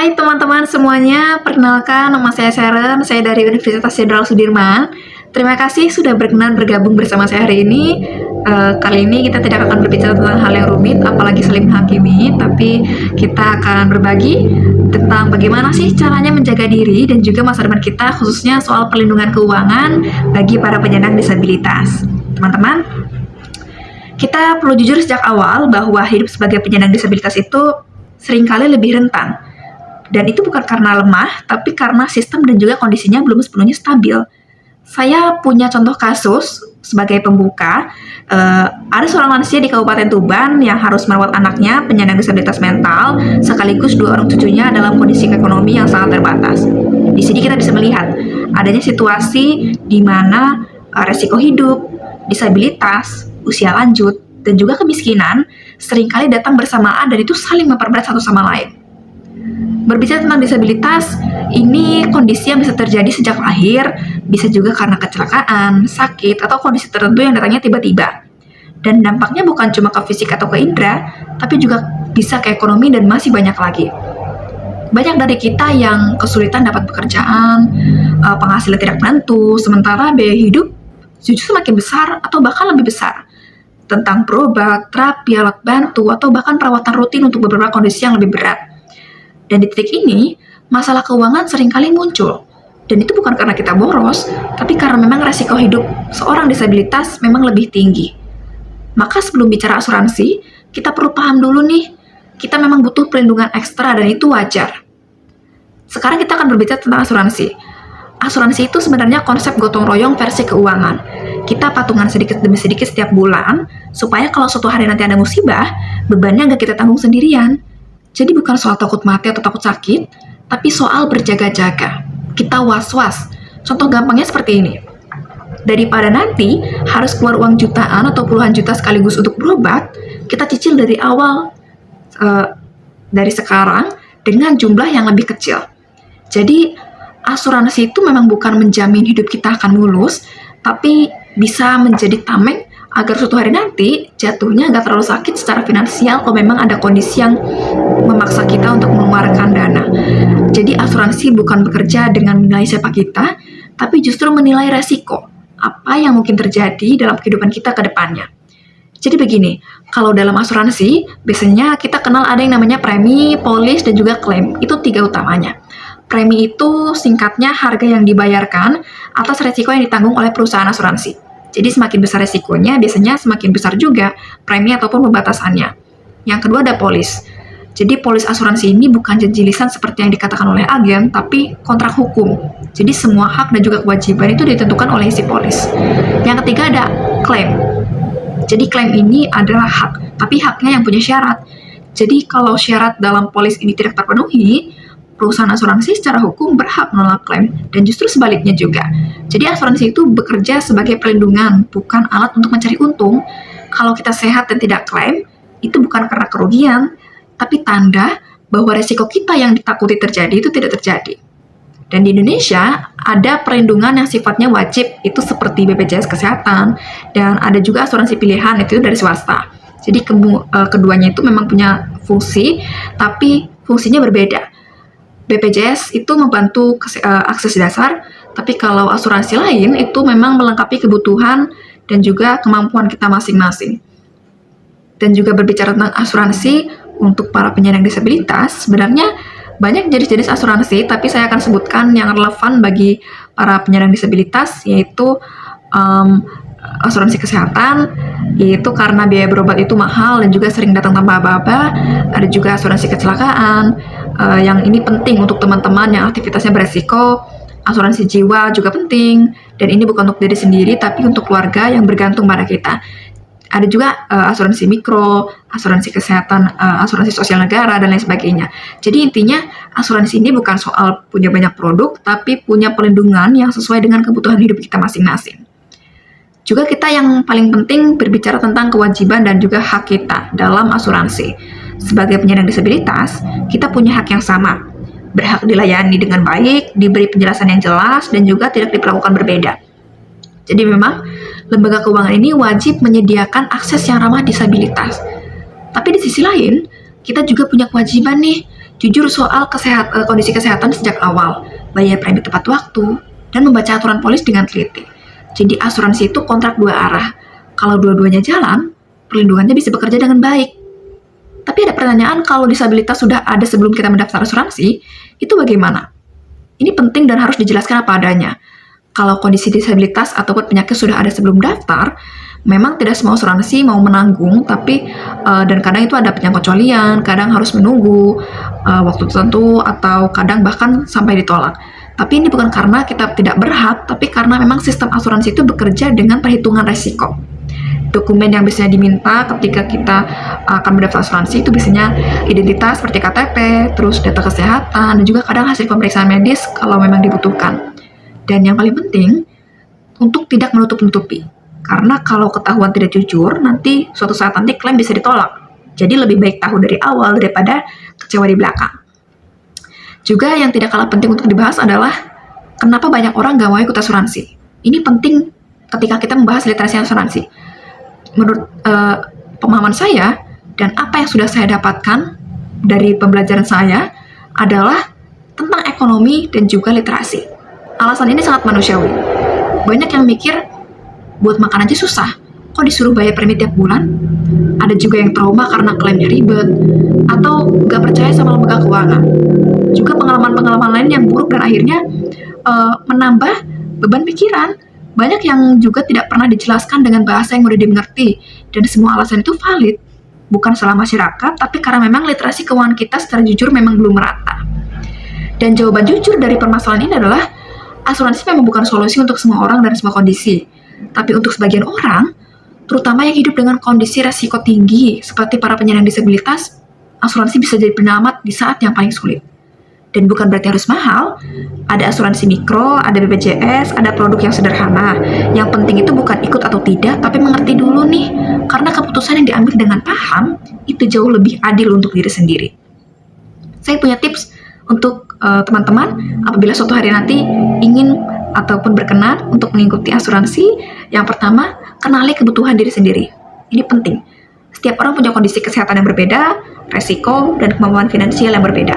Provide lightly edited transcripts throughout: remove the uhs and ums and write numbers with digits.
Hai teman-teman semuanya, perkenalkan nama saya Sharon, saya dari Universitas Jenderal Sudirman. Terima kasih sudah berkenan bergabung bersama saya hari ini. Kali ini kita tidak akan berbicara tentang hal yang rumit, apalagi saling menghakimi, tapi kita akan berbagi tentang bagaimana sih caranya menjaga diri dan juga masa depan kita, khususnya soal perlindungan keuangan bagi para penyandang disabilitas. Teman-teman, kita perlu jujur sejak awal bahwa hidup sebagai penyandang disabilitas itu seringkali lebih rentan. Dan itu bukan karena lemah, tapi karena sistem dan juga kondisinya belum sepenuhnya stabil. Saya punya contoh kasus sebagai pembuka. Ada seorang lansia di Kabupaten Tuban yang harus merawat anaknya penyandang disabilitas mental, sekaligus 2 orang cucunya dalam kondisi ekonomi yang sangat terbatas. Di sini kita bisa melihat adanya situasi di mana resiko hidup, disabilitas, usia lanjut, dan juga kemiskinan seringkali datang bersamaan dan itu saling memperberat satu sama lain. Berbicara tentang disabilitas, ini kondisi yang bisa terjadi sejak lahir, bisa juga karena kecelakaan, sakit, atau kondisi tertentu yang datangnya tiba-tiba. Dan dampaknya bukan cuma ke fisik atau ke indera, tapi juga bisa ke ekonomi dan masih banyak lagi. Banyak dari kita yang kesulitan dapat pekerjaan, penghasilan tidak menentu, sementara biaya hidup justru semakin besar atau bahkan lebih besar. Tentang berobat, terapi, alat bantu, atau bahkan perawatan rutin untuk beberapa kondisi yang lebih berat. Dan di titik ini, masalah keuangan seringkali muncul. Dan itu bukan karena kita boros, tapi karena memang resiko hidup seorang disabilitas memang lebih tinggi. Maka sebelum bicara asuransi, kita perlu paham dulu nih, kita memang butuh perlindungan ekstra dan itu wajar. Sekarang kita akan berbicara tentang asuransi. Asuransi itu sebenarnya konsep gotong royong versi keuangan. Kita patungan sedikit demi sedikit setiap bulan, supaya kalau suatu hari nanti ada musibah, bebannya nggak kita tanggung sendirian. Jadi bukan soal takut mati atau takut sakit, tapi soal berjaga-jaga. Kita was-was. Contoh gampangnya seperti ini. Daripada nanti harus keluar uang jutaan atau puluhan juta sekaligus untuk berobat, kita cicil dari awal, dari sekarang, dengan jumlah yang lebih kecil. Jadi asuransi itu memang bukan menjamin hidup kita akan mulus, tapi bisa menjadi tameng agar suatu hari nanti jatuhnya nggak terlalu sakit secara finansial kalau memang ada kondisi yang memaksa kita untuk mengeluarkan dana. Jadi asuransi bukan bekerja dengan menilai siapa kita, tapi justru menilai resiko apa yang mungkin terjadi dalam kehidupan kita ke depannya. Jadi begini, kalau dalam asuransi biasanya kita kenal ada yang namanya premi, polis, dan juga klaim. Itu 3 utamanya. Premi itu singkatnya harga yang dibayarkan atas resiko yang ditanggung oleh perusahaan asuransi. Jadi semakin besar resikonya, biasanya semakin besar juga premi ataupun pembatasannya. Yang kedua ada polis. Jadi polis asuransi ini bukan janji lisan seperti yang dikatakan oleh agen, tapi kontrak hukum. Jadi semua hak dan juga kewajiban itu ditentukan oleh si polis. Yang ketiga ada klaim. Jadi klaim ini adalah hak, tapi haknya yang punya syarat. Jadi kalau syarat dalam polis ini tidak terpenuhi, perusahaan asuransi secara hukum berhak menolak klaim, dan justru sebaliknya juga. Jadi asuransi itu bekerja sebagai perlindungan, bukan alat untuk mencari untung. Kalau kita sehat dan tidak klaim, itu bukan karena kerugian, tapi tanda bahwa resiko kita yang ditakuti terjadi itu tidak terjadi. Dan di Indonesia, ada perlindungan yang sifatnya wajib, itu seperti BPJS Kesehatan, dan ada juga asuransi pilihan, itu dari swasta. Jadi keduanya itu memang punya fungsi, tapi fungsinya berbeda. BPJS itu membantu akses dasar, tapi kalau asuransi lain itu memang melengkapi kebutuhan dan juga kemampuan kita masing-masing. Dan juga berbicara tentang asuransi untuk para penyandang disabilitas, sebenarnya banyak jenis-jenis asuransi, tapi saya akan sebutkan yang relevan bagi para penyandang disabilitas, yaitu asuransi kesehatan, yaitu karena biaya berobat itu mahal dan juga sering datang tanpa aba-aba. Ada juga asuransi kecelakaan, yang ini penting untuk teman-teman yang aktivitasnya beresiko. Asuransi jiwa juga penting, dan ini bukan untuk diri sendiri, tapi untuk keluarga yang bergantung pada kita. Ada juga asuransi mikro, asuransi kesehatan, asuransi sosial negara, dan lain sebagainya. Jadi intinya, asuransi ini bukan soal punya banyak produk, tapi punya perlindungan yang sesuai dengan kebutuhan hidup kita masing-masing. Juga kita yang paling penting berbicara tentang kewajiban dan juga hak kita dalam asuransi. Sebagai penyandang disabilitas, kita punya hak yang sama. Berhak dilayani dengan baik, diberi penjelasan yang jelas, dan juga tidak diperlakukan berbeda. Jadi memang, lembaga keuangan ini wajib menyediakan akses yang ramah disabilitas. Tapi di sisi lain, kita juga punya kewajiban nih, Jujur soal kondisi kesehatan sejak awal, bayar premi tepat waktu, dan membaca aturan polis dengan teliti. Jadi asuransi itu kontrak dua arah. Kalau dua-duanya jalan, perlindungannya bisa bekerja dengan baik. Tapi ada pertanyaan, kalau disabilitas sudah ada sebelum kita mendaftar asuransi, itu bagaimana? Ini penting dan harus dijelaskan apa adanya. Kalau kondisi disabilitas ataupun penyakit sudah ada sebelum daftar, memang tidak semua asuransi mau menanggung, tapi dan kadang itu ada pengecualian, kadang harus menunggu waktu tertentu, atau kadang bahkan sampai ditolak. Tapi ini bukan karena kita tidak berhak, tapi karena memang sistem asuransi itu bekerja dengan perhitungan resiko. Dokumen yang biasanya diminta ketika kita akan mendaftar asuransi itu biasanya identitas seperti KTP, terus data kesehatan, dan juga kadang hasil pemeriksaan medis kalau memang dibutuhkan. Dan yang paling penting, untuk tidak menutup-nutupi. Karena kalau ketahuan tidak jujur, nanti suatu saat nanti klaim bisa ditolak. Jadi lebih baik tahu dari awal daripada kecewa di belakang. Juga yang tidak kalah penting untuk dibahas adalah kenapa banyak orang gak mau ikut asuransi. Ini penting ketika kita membahas literasi asuransi. Menurut pemahaman saya dan apa yang sudah saya dapatkan dari pembelajaran saya adalah tentang ekonomi dan juga literasi. Alasan ini sangat manusiawi. Banyak yang mikir, buat makan aja susah, kok disuruh bayar premi tiap bulan? Ada juga yang trauma karena klaimnya ribet, atau gak percaya sama lembaga keuangan. Juga pengalaman-pengalaman lain yang buruk dan akhirnya menambah beban pikiran. Banyak yang juga tidak pernah dijelaskan dengan bahasa yang mudah dimengerti, dan semua alasan itu valid. Bukan salah masyarakat, tapi karena memang literasi keuangan kita secara jujur memang belum merata. Dan jawaban jujur dari permasalahan ini adalah, asuransi memang bukan solusi untuk semua orang dan semua kondisi. Tapi untuk sebagian orang, terutama yang hidup dengan kondisi resiko tinggi, seperti para penyandang disabilitas, asuransi bisa jadi penyelamat di saat yang paling sulit. Dan bukan berarti harus mahal, ada asuransi mikro, ada BPJS, ada produk yang sederhana. Yang penting itu bukan ikut atau tidak, tapi mengerti dulu nih, karena keputusan yang diambil dengan paham, itu jauh lebih adil untuk diri sendiri. Saya punya tips untuk teman-teman apabila suatu hari nanti ingin ataupun berkenan untuk mengikuti asuransi. Yang pertama, kenali kebutuhan diri sendiri. Ini penting. Setiap orang punya kondisi kesehatan yang berbeda, resiko, dan kemampuan finansial yang berbeda.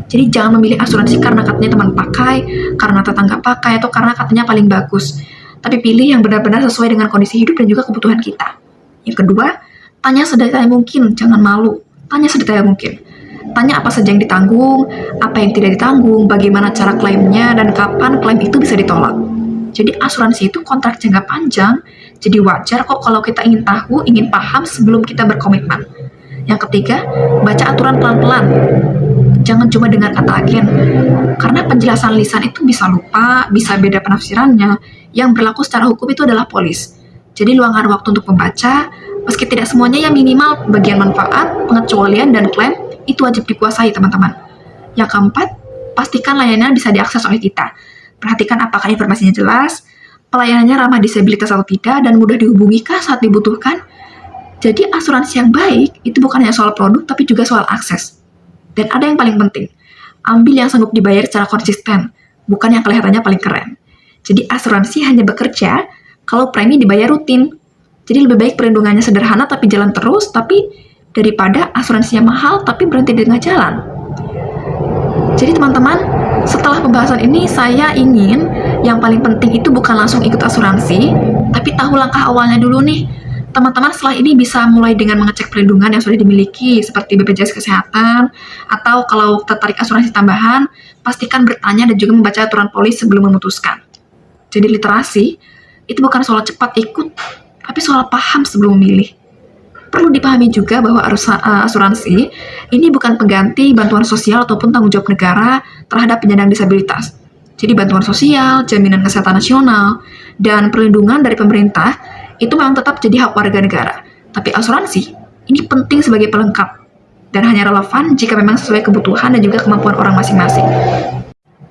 Jadi jangan memilih asuransi karena katanya teman pakai, karena tetangga pakai, atau karena katanya paling bagus. Tapi pilih yang benar-benar sesuai dengan kondisi hidup dan juga kebutuhan kita. Yang kedua, tanya sedetail mungkin, jangan malu. Tanya sedetail mungkin. Tanya apa saja yang ditanggung, apa yang tidak ditanggung, bagaimana cara klaimnya, dan kapan klaim itu bisa ditolak. Jadi asuransi itu kontrak jangka panjang, jadi wajar kok kalau kita ingin tahu, ingin paham sebelum kita berkomitmen. Yang ketiga, baca aturan pelan-pelan. Jangan cuma dengar kata agen, karena penjelasan lisan itu bisa lupa, bisa beda penafsirannya. Yang berlaku secara hukum itu adalah polis. Jadi luangkan waktu untuk membaca, meski tidak semuanya, yang minimal bagian manfaat, pengecualian, dan klaim itu wajib dikuasai, teman-teman. Yang keempat, pastikan layanan bisa diakses oleh kita. Perhatikan apakah informasinya jelas, pelayanannya ramah disabilitas atau tidak, dan mudah dihubungi kah saat dibutuhkan. Jadi asuransi yang baik itu bukan hanya soal produk, tapi juga soal akses. Dan ada yang paling penting, ambil yang sanggup dibayar secara konsisten, bukan yang kelihatannya paling keren. Jadi asuransi hanya bekerja kalau premi dibayar rutin. Jadi lebih baik perlindungannya sederhana tapi jalan terus, daripada asuransinya mahal tapi berhenti di tengah jalan. Jadi teman-teman, setelah pembahasan ini saya ingin yang paling penting itu bukan langsung ikut asuransi, tapi tahu langkah awalnya dulu nih. Teman-teman setelah ini bisa mulai dengan mengecek perlindungan yang sudah dimiliki seperti BPJS Kesehatan, atau kalau tertarik asuransi tambahan, pastikan bertanya dan juga membaca aturan polis sebelum memutuskan. Jadi literasi itu bukan soal cepat ikut, tapi soal paham sebelum memilih. Perlu dipahami juga bahwa asuransi ini bukan pengganti bantuan sosial ataupun tanggung jawab negara terhadap penyandang disabilitas. Jadi bantuan sosial, jaminan kesehatan nasional, dan perlindungan dari pemerintah itu memang tetap jadi hak warga negara. Tapi asuransi ini penting sebagai pelengkap dan hanya relevan jika memang sesuai kebutuhan dan juga kemampuan orang masing-masing.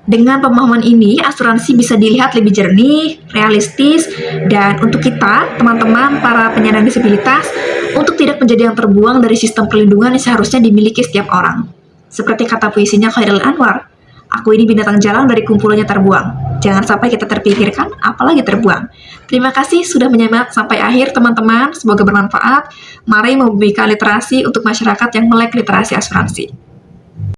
Dengan pemahaman ini, asuransi bisa dilihat lebih jernih, realistis, dan untuk kita, teman-teman, para penyandang disabilitas, untuk tidak menjadi yang terbuang dari sistem perlindungan yang seharusnya dimiliki setiap orang. Seperti kata puisinya Khairil Anwar, aku ini binatang jalang dari kumpulannya terbuang. Jangan sampai kita terpikirkan, apalagi terbuang. Terima kasih sudah menyimak sampai akhir, teman-teman. Semoga bermanfaat. Mari membumikan literasi untuk masyarakat yang melek literasi asuransi.